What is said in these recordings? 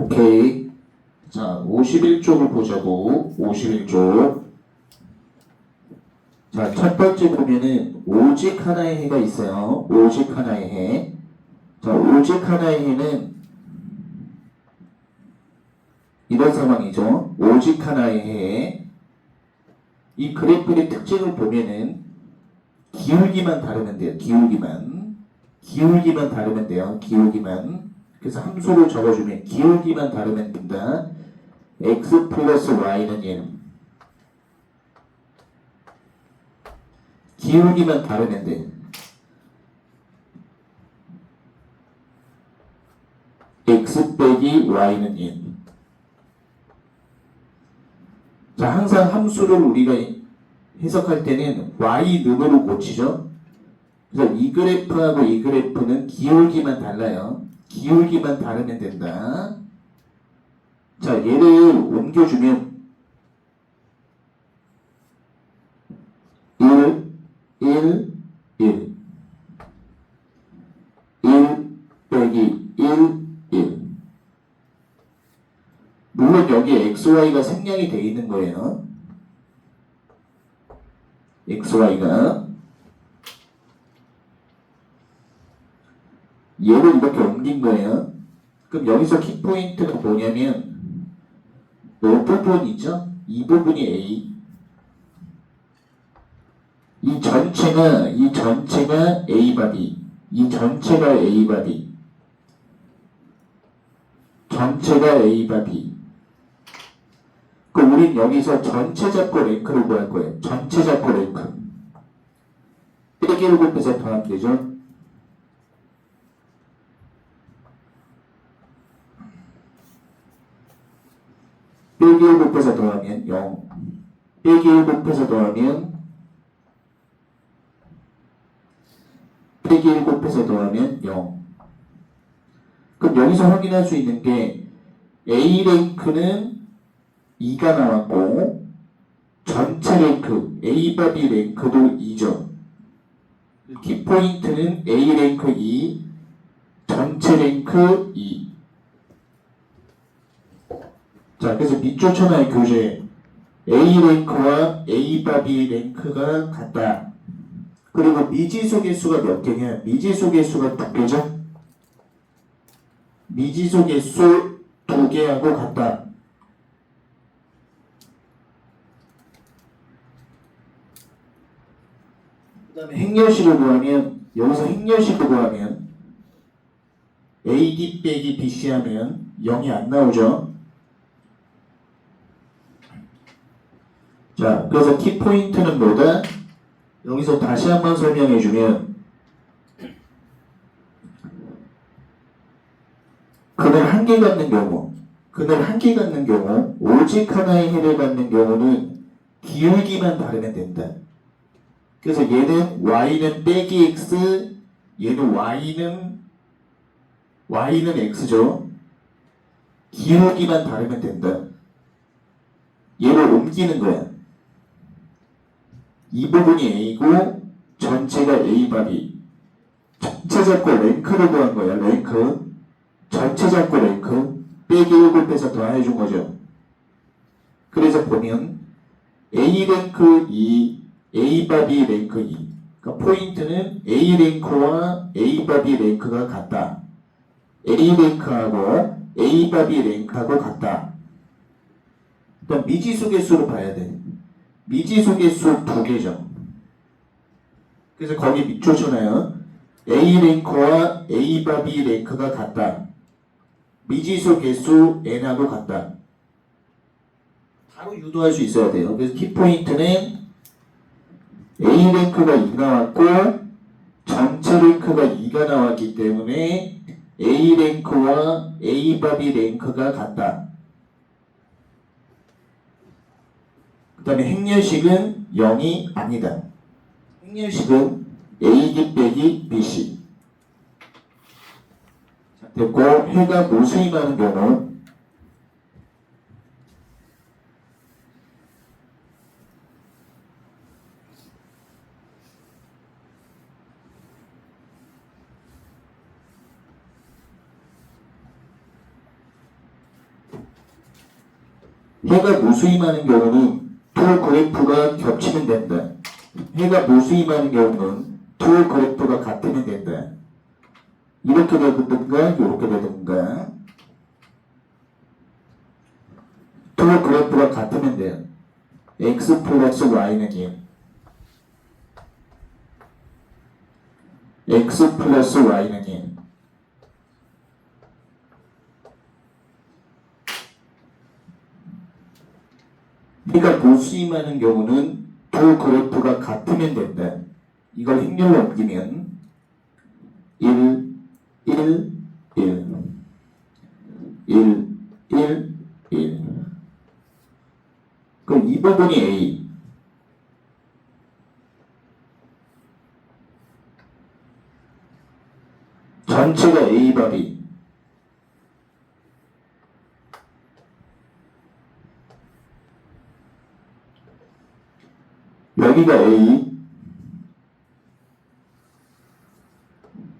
오케이. 자, 51쪽을 보자고. 51쪽. 자, 첫 번째 보면은 오직 하나의 해가 있어요. 오직 하나의 해. 자, 오직 하나의 해는 이런 상황이죠. 오직 하나의 해. 이 그래프의 특징을 보면은 기울기만 다르면 돼요. 기울기만 다르면 돼요. 기울기만. 그래서 함수를 적어주면 기울기만 다르면 된다. x 플러스 y는 1. 기울기만 다르면 돼. x 빼기 y는 1. 자, 항상 함수를 우리가 해석할 때는 y는으로 고치죠. 그래서 이 그래프하고 이 그래프는 기울기만 달라요. 기울기만 다르면 된다. 자, 얘를 옮겨주면 1, 1, 1 빼기 1, 1 물론 여기에 XY가 생략이 되어 있는 거예요. XY가 얘를 이렇게 옮긴 거예요. 그럼 여기서 키포인트는 뭐냐면 이 부분 있죠? 이 부분이 A. 이 전체가 A 바디. 이 전체가 A 바디. 전체가 A 바디. 그럼 우린 여기서 전체 잡고 랭크를 구할 거예요. 전체 잡고 랭크. 빼기를 곱해서 더하면 되죠? 빼기를 곱해서 더하면 0. 빼기를 곱해서 더하면 빼기를 곱해서 더하면 0. 그럼 여기서 확인할 수 있는 게 A 랭크는 2가 나왔고 전체 랭크 A 바비 랭크도 2죠. 키포인트는 A 랭크 2, 전체 랭크 2. 자, 그래서 밑줄 쳐놔요. 교재 A 랭크와 A 바비 랭크가 같다. 그리고 미지수 개수가 몇 개냐? 미지수 개수가 2개죠? 미지수 개수 2개하고 같다. 그 다음에 행렬식을 구하면, 여기서 행렬식을 구하면 AD 빼기 BC 하면 0이 안 나오죠? 자, 그래서 키포인트는 뭐다? 여기서 다시 한번 설명해주면 그늘 한 개 갖는 경우 오직 하나의 해를 갖는 경우는 기울기만 다르면 된다. 그래서 얘는 y는 빼기 x, 얘는 y는 x죠. 기울기만 다르면 된다. 얘를 옮기는 거야. 이 부분이 A고 전체가 A 바디. 전체 잡고 랭크를 구한 거야. 랭크. 전체 잡고 랭크. 빼기 1곱 빼서 더해준 거죠. 그래서 보면 A 랭크 2, A 바디 랭크 2. 그러니까 포인트는 A 랭크와 A 바디 랭크가 같다. A 랭크하고 A 바디 랭크하고 같다. 일단 미지수 개수로 봐야 돼. 미지수 개수 2개죠. 그래서 거기 밑줄 쳐놔요. A 랭크와 A 바비 랭크가 같다. 미지수 개수 n하고 같다. 바로 유도할 수 있어야 돼요. 그래서 키포인트는 A 랭크가 2 나왔고 전체 랭크가 2가 나왔기 때문에 A 랭크와 A 바비 랭크가 같다. 그 다음에 행렬식은 0이 아니다. 행렬식은 AD 빼기 BC. 자, 됐고, 해가 모수임하는 경우 해가 무수히 많은 경우는 두 그래프가 겹치면 된다. 해가 무수히 많은 경우는 두 그래프가 같으면 된다. 이렇게 되든가 이렇게 되든가 두 그래프가 같으면 돼요. x 플러스 y는 1, x 플러스 y는 1. 해가 무수히 많은 경우는 두 그래프가 같으면 된다. 이걸 행렬로 옮기면 1, 1, 1, 1, 1, 1. 그럼 이 부분이 A. 전체가 A밥이. 여기가 A.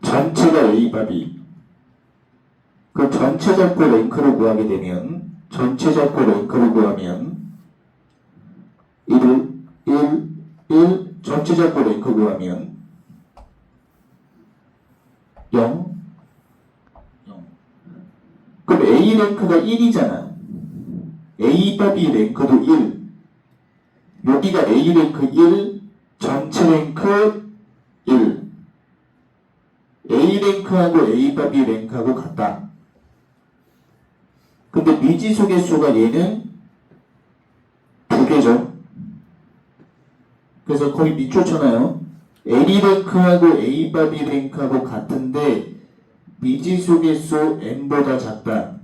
전체가 A밥이. 그 전체 잡고 랭크를 구하게 되면, 전체 잡고 랭크를 구하면 1, 1, 1, 전체 잡고 랭크 구하면 0, 0. 그럼 A 랭크가 1이잖아. A밥이 랭크도 1. 여기가 A 랭크 1, 전체 랭크 1. A 랭크하고 A밥이 랭크하고 같다. 근데 미지수의 수가 얘는 2개죠. 그래서 거의 밑줄쳐놔요. A 랭크하고 A밥이 랭크하고 같은데 미지수의 수 n보다 작다.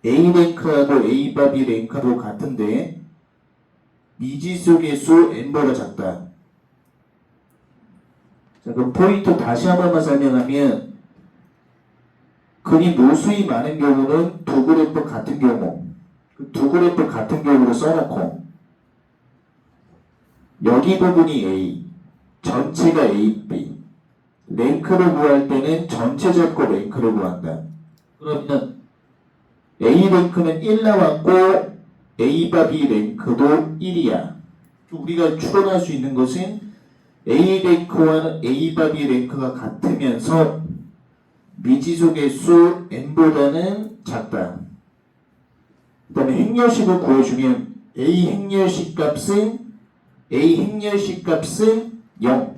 A 랭크하고 A밥이 랭크하고 같은데 미지수의 수 n보다 작다. 자, 그럼 포인트 다시 한 번만 설명하면 근이 무수히 많은 경우는 두 그래프 같은 경우, 두 그래프 같은 경우로 써놓고 여기 부분이 A, 전체가 A, B. 랭크를 구할 때는 전체 잡고 랭크를 구한다. 그러면 A 랭크는 1 나왔고 A밥이 랭크도 1이야. 우리가 추론할 수 있는 것은 A 랭크와 A밥이 랭크가 같으면서 미지수의 수 n보다는 작다. 그 다음에 행렬식을 구해주면 A 행렬식 값은 0.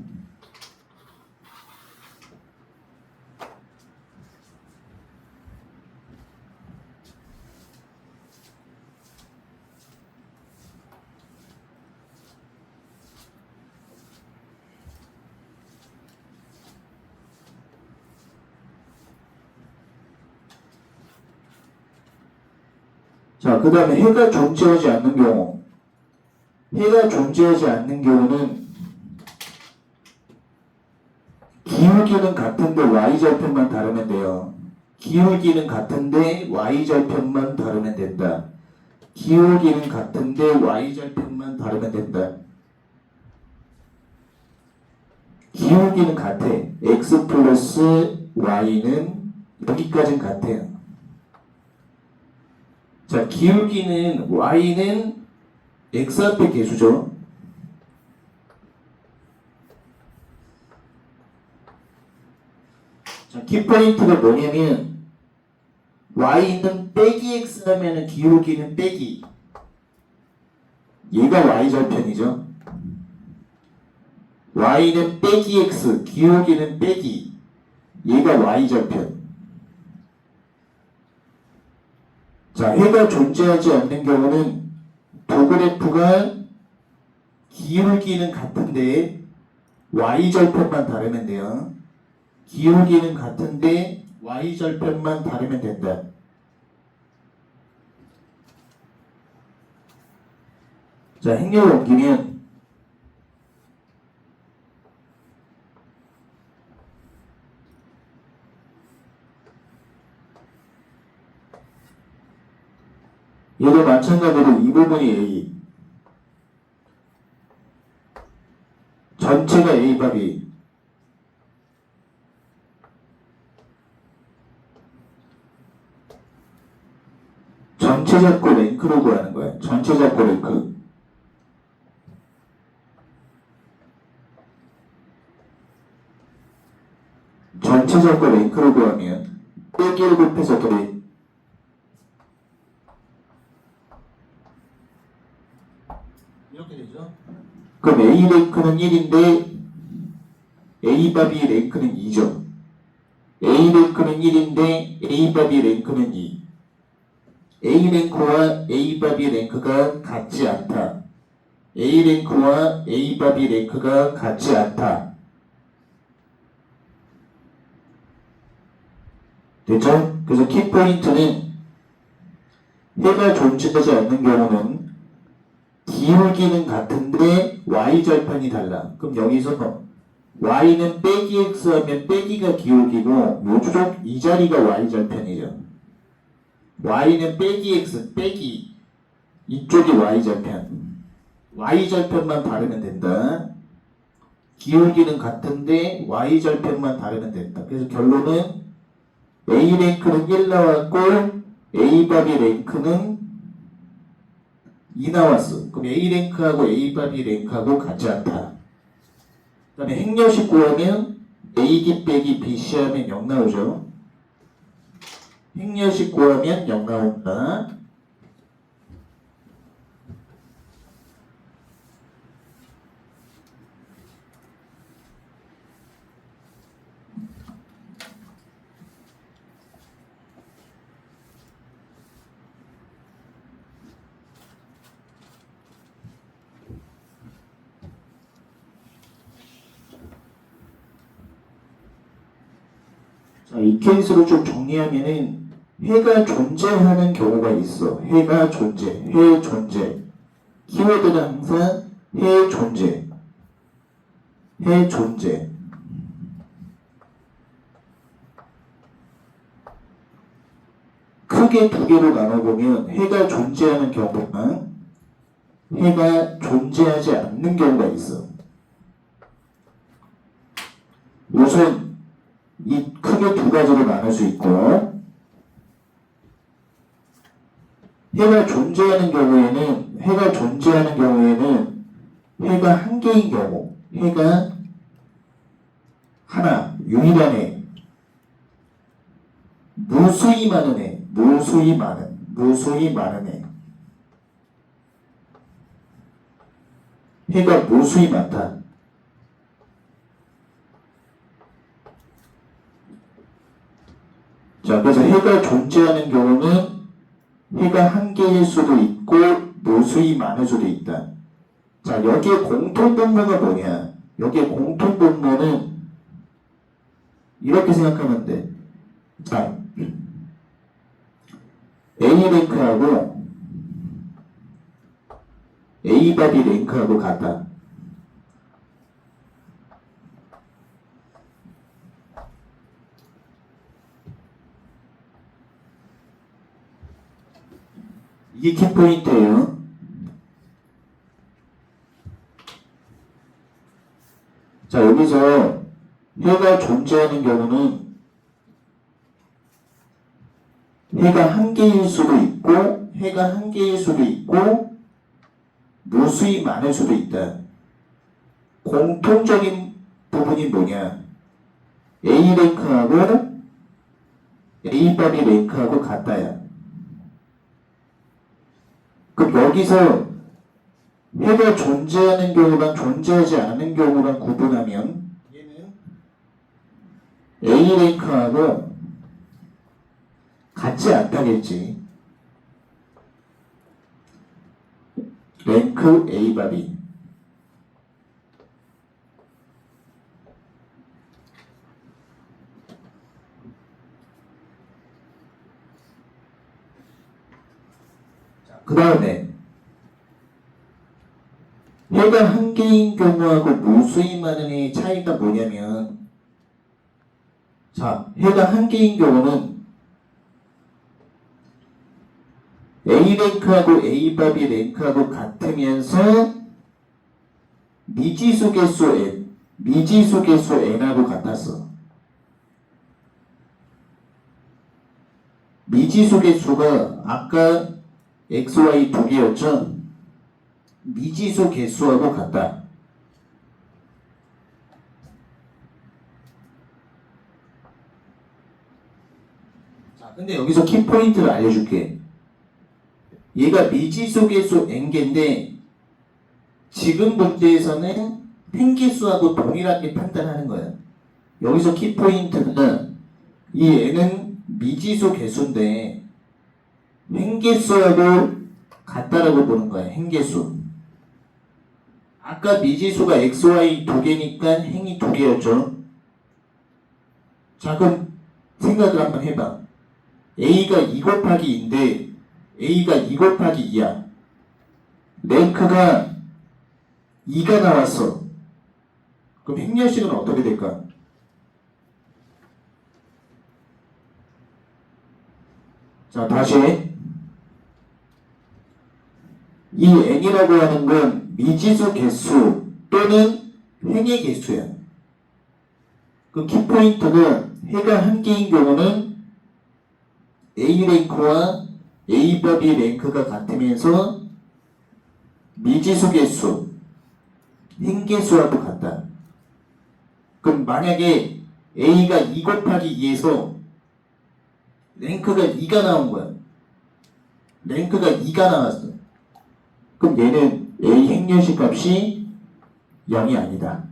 자, 그 다음에 해가 존재하지 않는 경우. 해가 존재하지 않는 경우는 기울기는 같은데 y절편만 다르면 돼요. 기울기는 같은데 y절편만 다르면 된다. 기울기는 같은데 y절편만 다르면 된다. 기울기는 같아. x 플러스 y는 여기까지는 같아요. 자, 기울기는 y는 x 앞에 개수죠. 자, 키포인트가 뭐냐면 y는 빼기 x 하면은 기울기는 빼기. 얘가 y절편이죠. y는 빼기 x, 기울기는 빼기. 얘가 y절편. 자, 해가 존재하지 않는 경우는 두 그래프가 기울기는 같은데 y절편만 다르면 돼요. 기울기는 같은데 y절편만 다르면 된다. 자, 행렬 옮기면 얘도 마찬가지로 이 부분이 A, 전체가 A밥이, 전체 잡고 랭크로 구하는 거야. 전체 잡고 랭크. 전체 잡고 랭크로 구하면 빼기를 곱해서 더해. 이렇게 되죠? 그럼 A 랭크는 1인데 A 바비 랭크는 2죠. A 랭크는 1인데 A 바비 랭크는 2. A 랭크와 A 바비 랭크가 같지 않다. A 랭크와 A 바비 랭크가 같지 않다. 됐죠? 그래서 키포인트는 해가 존재하지 않는 경우는 기울기는 같은데 y절편이 달라. 그럼 여기서 y는 빼기 x 하면 빼기가 기울기고 요쪽 이 자리가 y절편이죠. y는 빼기 x 빼기 이쪽이 y절편. y절편만 다르면 된다. 기울기는 같은데 y절편만 다르면 된다. 그래서 결론은 A 랭크는 1 나왔고 A 바비 랭크는 2 나왔어. 그럼 A 랭크하고 A 바비 랭크하고 같지 않다. 그 다음에 행여식 구하면 A기 빼기 BC 하면 0 나오죠. 행여식 구하면 0 나온다. 자, 이 케이스로 좀 정리하면은 해가 존재하는 경우가 있어. 해가 존재, 해 존재. 키워드는 항상 해 존재, 해 존재. 크게 두 개로 나눠보면 해가 존재하는 경우랑 해가 존재하지 않는 경우가 있어. 우선 이 크게 두 가지로 나눌 수 있고, 해가 존재하는 경우에는 해가 한 개인 경우, 해가 하나, 유일한 해, 무수히 많은 해, 무수히 많은 해. 해가 무수히 많다. 자, 그래서 해가 존재하는 경우는 해가 한 개일 수도 있고 무수히 많을 수도 있다. 자, 여기에 공통분모가 뭐냐? 여기에 공통분모는 이렇게 생각하면 돼. 자, A 랭크하고 A 바비 랭크하고 같다. 이게 키포인트예요. 자, 여기서 해가 존재하는 경우는 해가 한 개일 수도 있고 무수히 많을 수도 있다. 공통적인 부분이 뭐냐? A 랭크하고 A 바비 랭크하고 같다야. 그럼 여기서 해가 존재하는 경우랑 존재하지 않는 경우랑 구분하면 얘는 A 랭크하고 같지 않다겠지. 랭크 A 바비. 그 다음에 해가 한 개인 경우하고 무수히 많은 해의 차이가 뭐냐면, 자, 해가 한 개인 경우는 A 랭크하고 A 바비 랭크하고 같으면서 미지수 개수 n하고 같았어. 미지수 개수가 아까 x, y 두 개였죠? 미지수 개수하고 같다. 자, 근데 여기서 키포인트를 알려줄게. 얘가 미지수 개수 n개인데 지금 문제에서는 횡개수하고 동일하게 판단하는 거야. 여기서 키포인트는 이 n은 미지수 개수인데 횡개수하고 같다라고 보는 거야. 횡개수. 아까 미지수가 x, y 두 개니까 행이 두 개였죠. 자, 그럼 생각을 한번 해봐. a가 2 곱하기 2인데 a가 2 곱하기 2야. 랭크가 2가 나왔어. 그럼 행렬식은 어떻게 될까? 자, 다시 이 n이라고 하는 건 미지수 개수 또는 행의 개수야. 그 키포인트는 해가 한 개인 경우는 A 랭크와 A바 B 랭크가 같으면서 미지수 개수, 행 개수하고 같다. 그럼 만약에 A가 2 곱하기 2에서 랭크가 2가 나온 거야. 랭크가 2가 나왔어. 그럼 얘는 A 행렬식 값이 0이 아니다.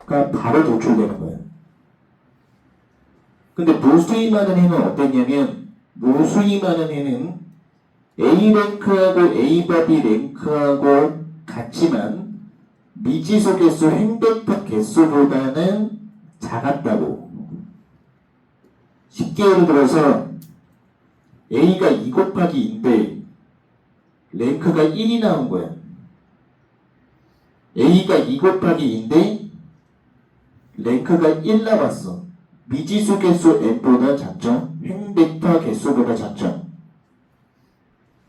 그러니까 바로 도출되는 거야. 근데 무수히 많은 해는 어땠냐면 무수히 많은 해는 A 랭크하고 A바 B 랭크하고 같지만 미지수 개수 행벡터 개수보다는 작았다고. 쉽게 예를 들어서 A가 2 곱하기 2인데 랭크가 1이 나온 거야. A가 2 곱하기 2인데 랭크가 1 나왔어. 미지수 개수 n보다 작죠? 행벡터 개수보다 작죠?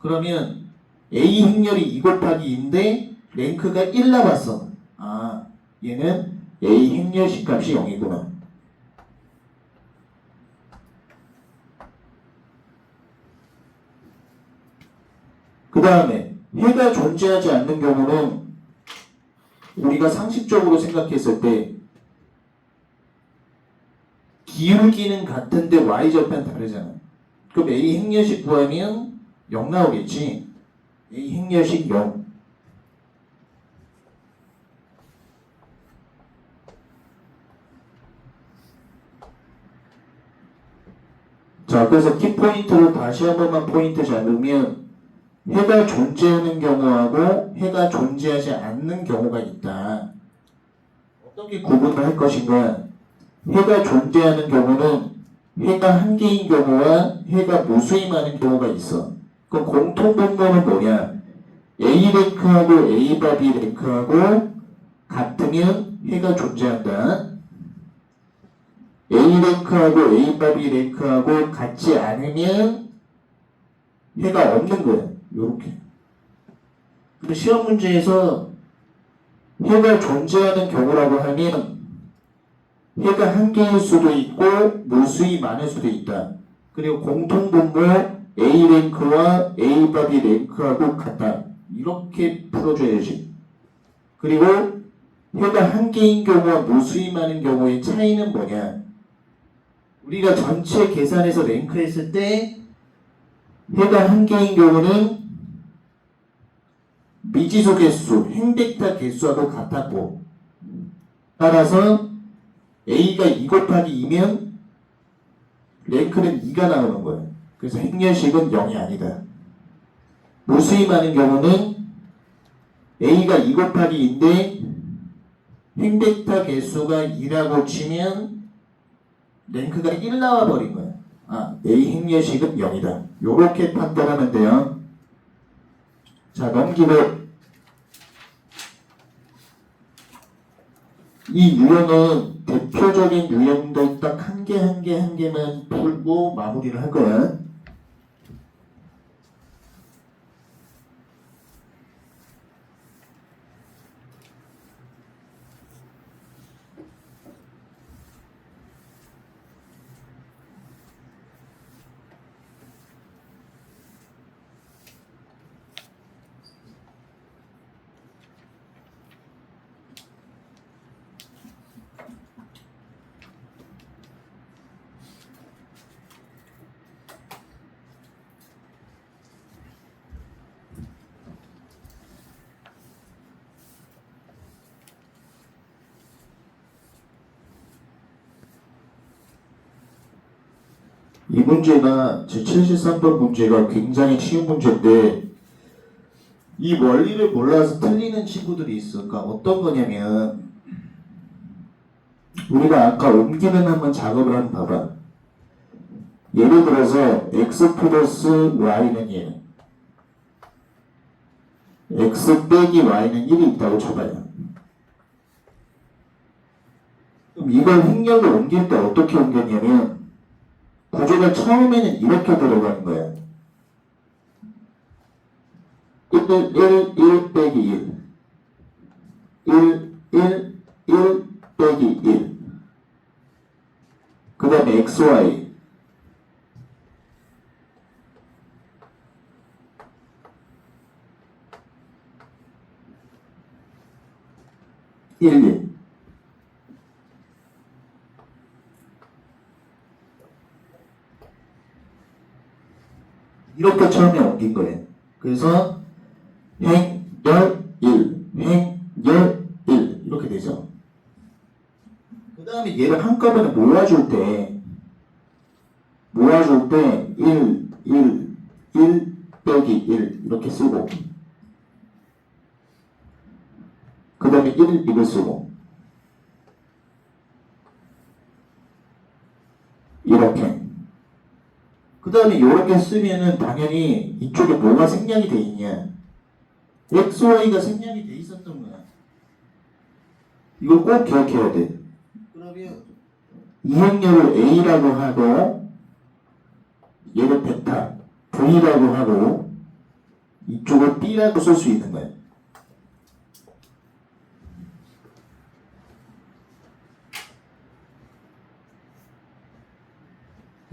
그러면 A 행렬이 2 곱하기 2인데 랭크가 1 나왔어. 아, 얘는 A 행렬식 값이 0이구나. 그 다음에 해가 존재하지 않는 경우는 우리가 상식적으로 생각했을 때 기울기는 같은데 y절편 다르잖아. 그럼 A 행렬식 구하면 0 나오겠지. A 행렬식 0. 자, 그래서 키포인트로 다시 한 번만 포인트 잡으면 해가 존재하는 경우하고 해가 존재하지 않는 경우가 있다. 어떻게 구분을 할 것인가? 해가 존재하는 경우는 해가 한 개인 경우와 해가 무수히 많은 경우가 있어. 그럼 공통분모는 뭐냐? A 랭크하고 A바 B 랭크하고 같으면 해가 존재한다. A 랭크하고 A바 B 랭크하고 같지 않으면 해가 없는 거야. 요렇게. 근데 시험 문제에서 해가 존재하는 경우라고 하면 해가 한 개일 수도 있고 무수히 많을 수도 있다. 그리고 공통분모 A 랭크와 A바 B 랭크하고 같다. 이렇게 풀어줘야지. 그리고 해가 한 개인 경우와 무수히 많은 경우의 차이는 뭐냐? 우리가 전체 계산해서 랭크했을 때 해가 한 개인 경우는 미지수 개수, 행벡터 개수하고 같았고 따라서 A가 2 곱하기 2면 랭크는 2가 나오는 거예요. 그래서 행렬식은 0이 아니다. 무수히 많은 경우는 A가 2 곱하기 2인데 행벡터 개수가 2라고 치면 랭크가 1 나와 버린 거야. 아, A 행렬식은 0이다. 요렇게 판단하면 돼요. 자, 넘기고 이 유형은 대표적인 유형들 딱 한 개 한 개 한 개만 풀고 마무리를 할 거야. 이 문제가 제 73번 문제가 굉장히 쉬운 문제인데 이 원리를 몰라서 틀리는 친구들이 있어. 그러니까 어떤 거냐면 우리가 아까 옮기는 한번 작업을 한번 봐봐. 예를 들어서 x 플러스 y는 1, x 빼기 y는 1이 있다고 쳐봐요. 그럼 이걸 행렬로 옮길 때 어떻게 옮겼냐면 구조가 처음에는 이렇게 들어가는 거야. 1 빼기 1 1 빼기 1 그 다음에 xy 1 이렇게 처음에 옮긴 거예요. 그래서 행열 1 행열 1 이렇게 되죠. 그 다음에 얘를 한꺼번에 모아줄 때 1 빼기 1 이렇게 쓰고 그 다음에 1 이걸 쓰고 이렇게 그 다음에 이렇게 쓰면은 당연히 이쪽에 뭐가 생략이 돼 있냐 XY가 생략이 돼 있었던 거야. 이걸 꼭 기억해야 돼. 그러면 이 행렬을 A라고 하고 얘를 베타 V라고 하고 이쪽을 B라고 쓸 수 있는 거야.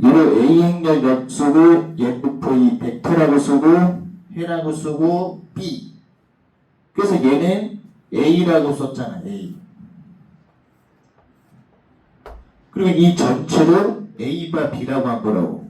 얘를 A 행렬 쓰고 얘를 V 벡터라고 쓰고 해라고 쓰고 B 그래서 얘는 A라고 썼잖아. A 그리고 이 전체를 A바 B라고 한 거라고.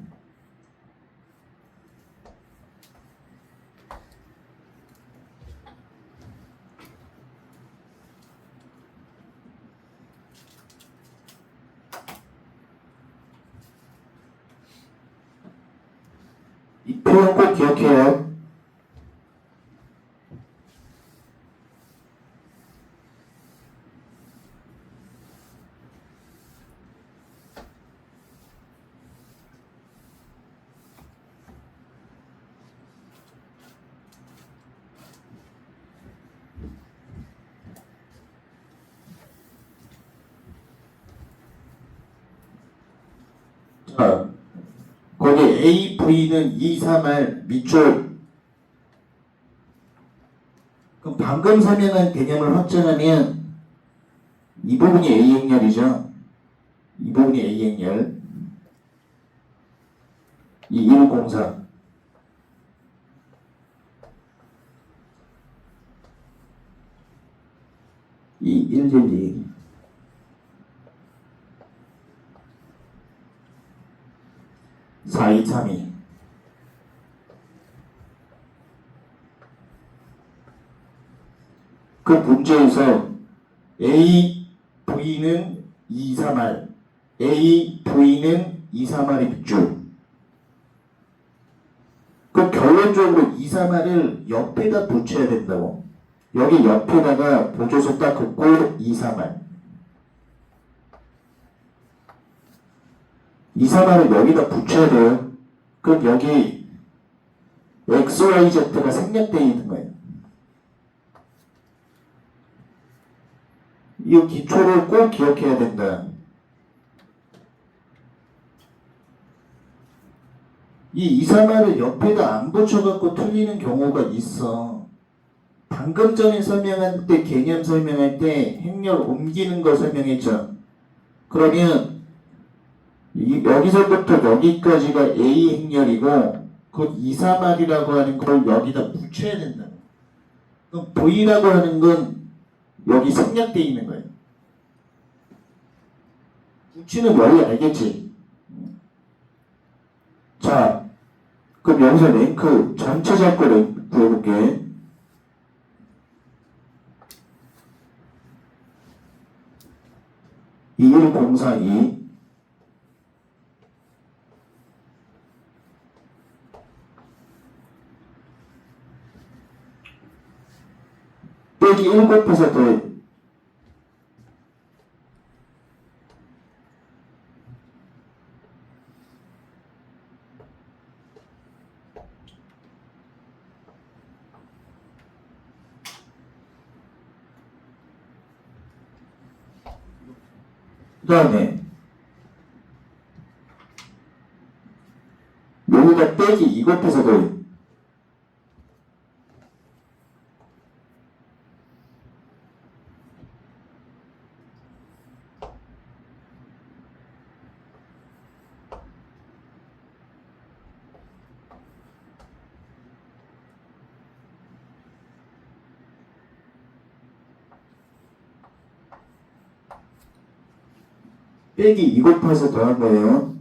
이 표현 꼭 기억해요. 자, 거기 A, V는 2, 3할 밑줄. 그럼 방금 설명한 개념을 확장하면 이 부분이 A 행렬이죠. 이 부분이 A 행렬. 이 104. 이 112. 4232. 그 문제에서 A, V는 2, 3할, A, V는 2, 3할이 밑줄. 그 결론적으로 2, 3할을 옆에다 붙여야 된다고. 여기 옆에다가 보조소 딱 긋고 2, 3할. 2, 3할을 여기다 붙여야 돼요. 그럼 여기 XYZ가 생략되어 있는 거예요. 이 기초를 꼭 기억해야 된다. 이 2, 3할을 옆에다 안 붙여갖고 틀리는 경우가 있어. 방금 전에 설명할 때 개념 설명할 때 행렬 옮기는 거 설명했죠. 그러면 여기서부터 여기까지가 A 행렬이고 그 2, 3할이라고 하는 걸 여기다 붙여야 된다. 그럼 V라고 하는 건 여기 생략되어 있는 거예요. 붙이는 원리 알겠지? 자, 그럼 여기서 랭크 전체 잡고 랭크 구해볼게. 이 1042 빼기 1 곱해서 더해. 그 다음에 여기다 빼기 2 곱해서 더해. 빼기 2 곱해서 더한 거예요.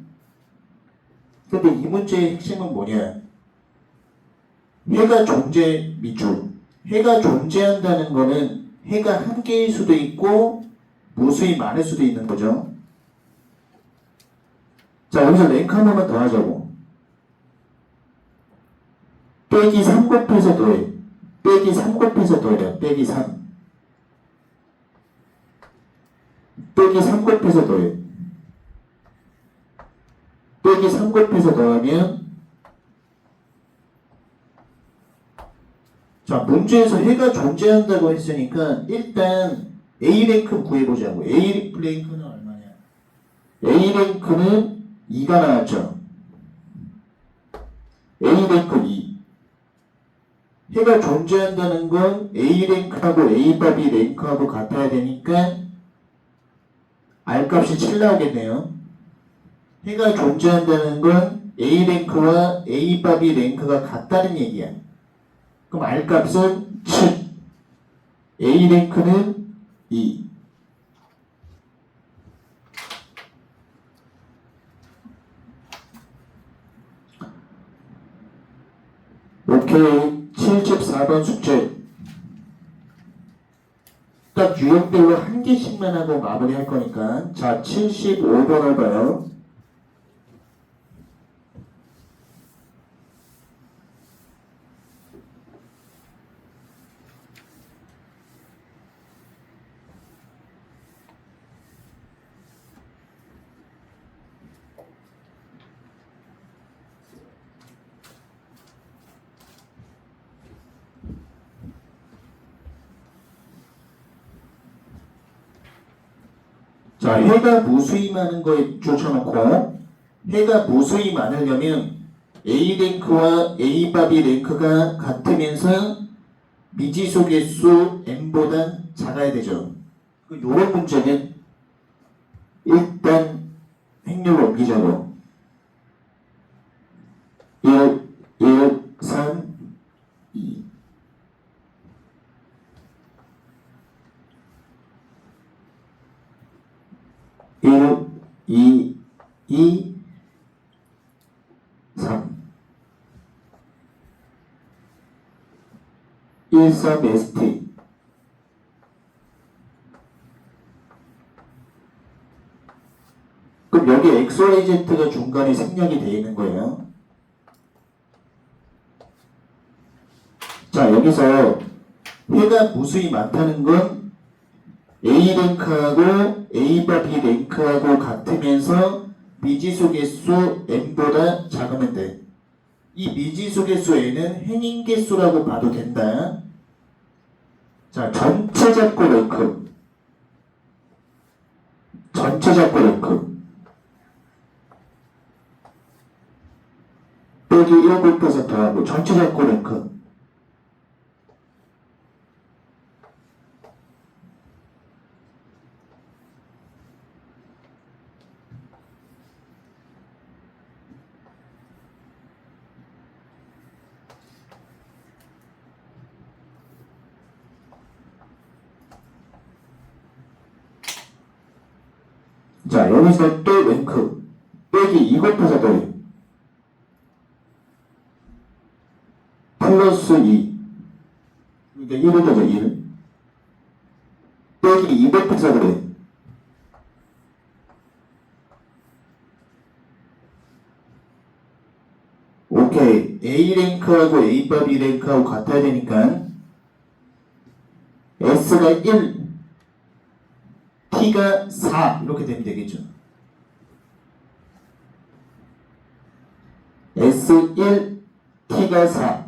근데 이 문제의 핵심은 뭐냐? 해가 존재 미줄. 해가 존재한다는 거는 해가 한 개일 수도 있고 무수히 많을 수도 있는 거죠. 자, 여기서 랭크 한 번만 더 하자고. 빼기 3 곱해서 더해. 빼기 3 곱해서 더해요. 빼기 3. 빼기 3 곱해서 더해. 빼기 3 곱해서 더하면, 자, 문제에서 해가 존재한다고 했으니까 일단 A랭크 구해보자고. A랭크는 얼마냐? A랭크는 2가 나왔죠. A랭크 2. 해가 존재한다는 건 A랭크하고 A밥이 랭크하고 같아야 되니까 R값이 7 나오겠네요. 해가 존재한다는 건 A랭크와 A밥이 랭크가 같다는 얘기야. 그럼 R값은 7. A랭크는 2. 오케이. 74번 숙제. 딱 유형별로 한 개씩만 하고 마무리할 거니까. 자, 75번을 봐요. 자, 해가 무수히 많은 거에 쫓아놓고 해가 무수히 많으려면 A랭크와 A밥이 랭크가 같으면서 미지수 개수 n보다 작아야 되죠. 이런 문제는 일단 행렬로 옮기자고. 1, 3, 2. 일, 2, 2, 3. 1, 3, ST. 그럼 여기 XYZ가 중간에 생략이 되어 있는 거예요. 자, 여기서 해가 무수히 많다는 건 A랭크하고 A바 B랭크하고 같으면서 미지수 개수 n보다 작으면 돼. 이 미지수 개수 n은 행인 개수라고 봐도 된다. 자, 전체 잡고 랭크. 전체 잡고 랭크. 빼기 1 곱해서 더하고 전체 잡고 랭크. 자, 여기서 또 랭크. 빼기 2 곱해서 더해. 플러스 2. 그러니까 1을 더져, 1. 빼기 2 곱해서 그래. 오케이. A랭크하고 A바 B랭크하고 같아야 되니까 S가 1, T가 4 이렇게 되면 되겠죠. S1, T가 4.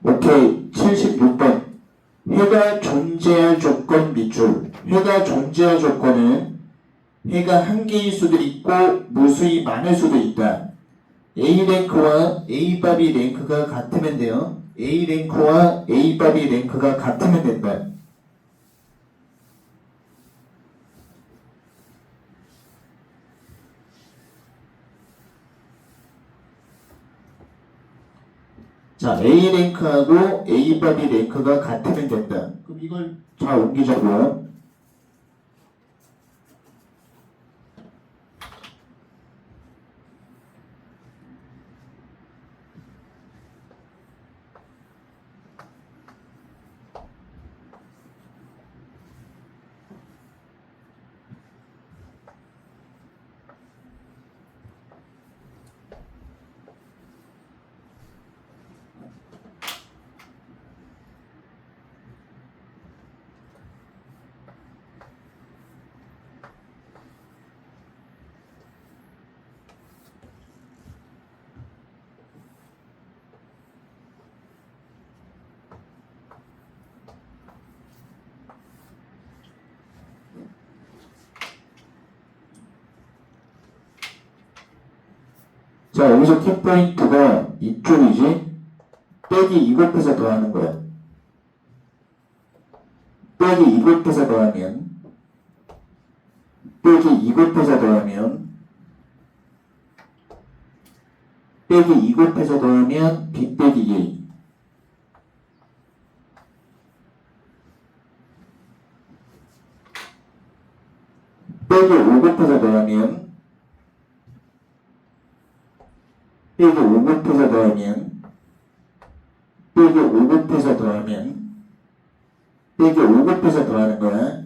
오케이. 76번. 해가 존재할 조건 밑줄. 해가 존재할 조건은 해가 한 개일 수도 있고 무수히 많을 수도 있다. A 랭크와 A 바비 랭크가 같으면 돼요. A 랭크와 A 바비 랭크가 같으면 된다. 자, A 랭크하고 A 바비 랭크가 같으면 된다. 그럼 이걸 잘 옮기자고요. 자, 여기서 키포인트가 이쪽이지. 빼기 2 곱해서 더하는 거야. 빼기 2 곱해서 더하면, 빼기 2 곱해서 더하면, 빼기 2 곱해서 더하면 B 빼기 A. 빼기 5 곱해서 더하면, 빼기 5 곱해서 더하면, 빼기 5 곱해서 더하면, 빼기 5 곱해서 더하는 거야.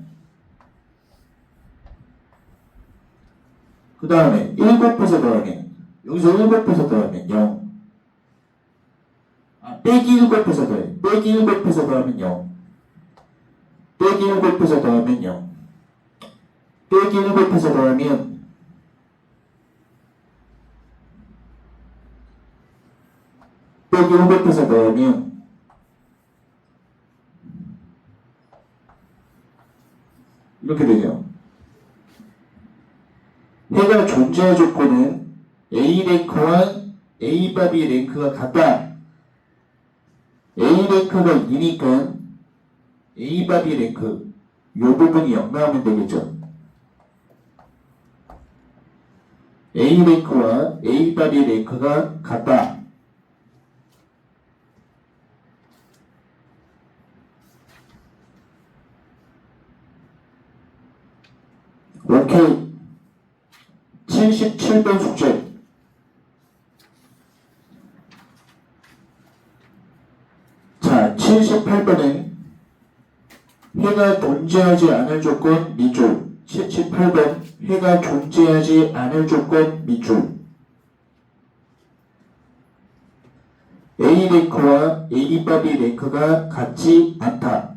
그 다음에 1 곱해서 더하면, 여기서 1 곱해서 더하면 0. 빼기 1 곱해서 더해. 빼기 1 곱해서 더하면 0. 빼기 1 곱해서 더하면 0. 빼기 1 곱해서 더하면 빼기 1 곱해서 더하면 이렇게 되죠. 해가 존재할 조건은 A 랭크와 A 바비 랭크가 같다. A 랭크가 2니까 A 바비 랭크 이 부분이 0 나오면 되겠죠. A 랭크와 A 바비 랭크가 같다. 오케이. 77번 숙제. 자, 78번은 해가 존재하지 않을 조건 밑줄. 78번 해가 존재하지 않을 조건 밑줄. A 랭크와 A 바비 랭크가 같지 않다.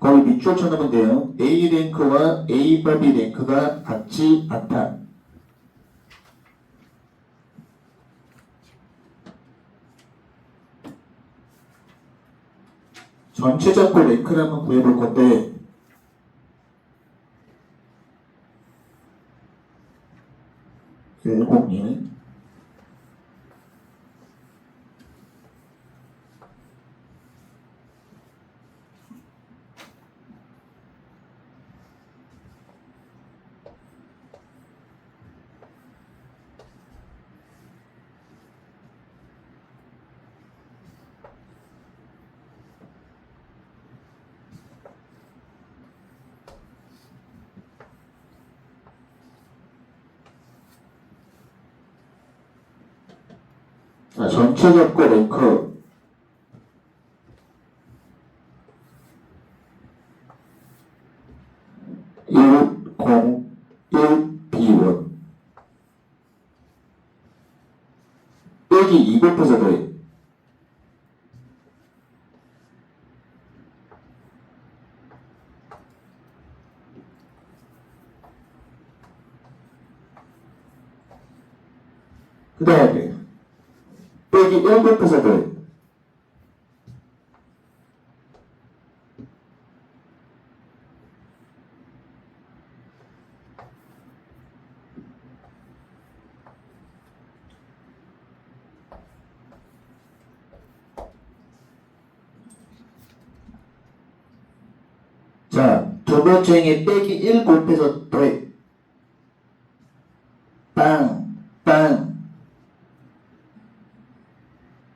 거기 밑줄 쳐놓으면 돼요. A 랭크와 A 바비 랭크가 같지 않다. 전체 잡고 랭크를 한번 구해볼 건데, 공이 자, 전체 잡고 랭크 1, 0, 1, B1 빼기 2 곱해서 더해. 그 다음에 빼기 1 곱해서 더해. 자, 두 번째 행에 빼기 1 곱해서 더해. 빵, 빵.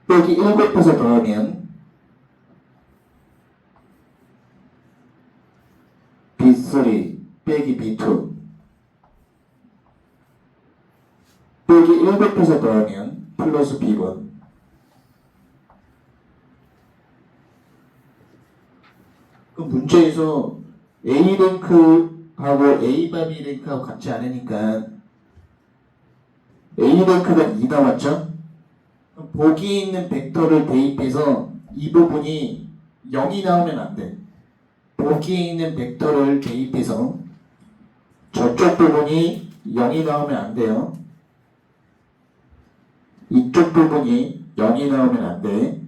빼기 1 곱해서 더하면 B3 빼기 B2 빼기 1 곱해서 더하면 플러스 B1. 그 문제에서 A 랭크하고 A 바비 랭크하고 같지 않으니까 A 랭크가 2 나왔죠? 그럼 보기에 있는 벡터를 대입해서 이 부분이 0이 나오면 안 돼. 보기에 있는 벡터를 대입해서 저쪽 부분이 0이 나오면 안 돼요. 이쪽 부분이 0이 나오면 안 돼.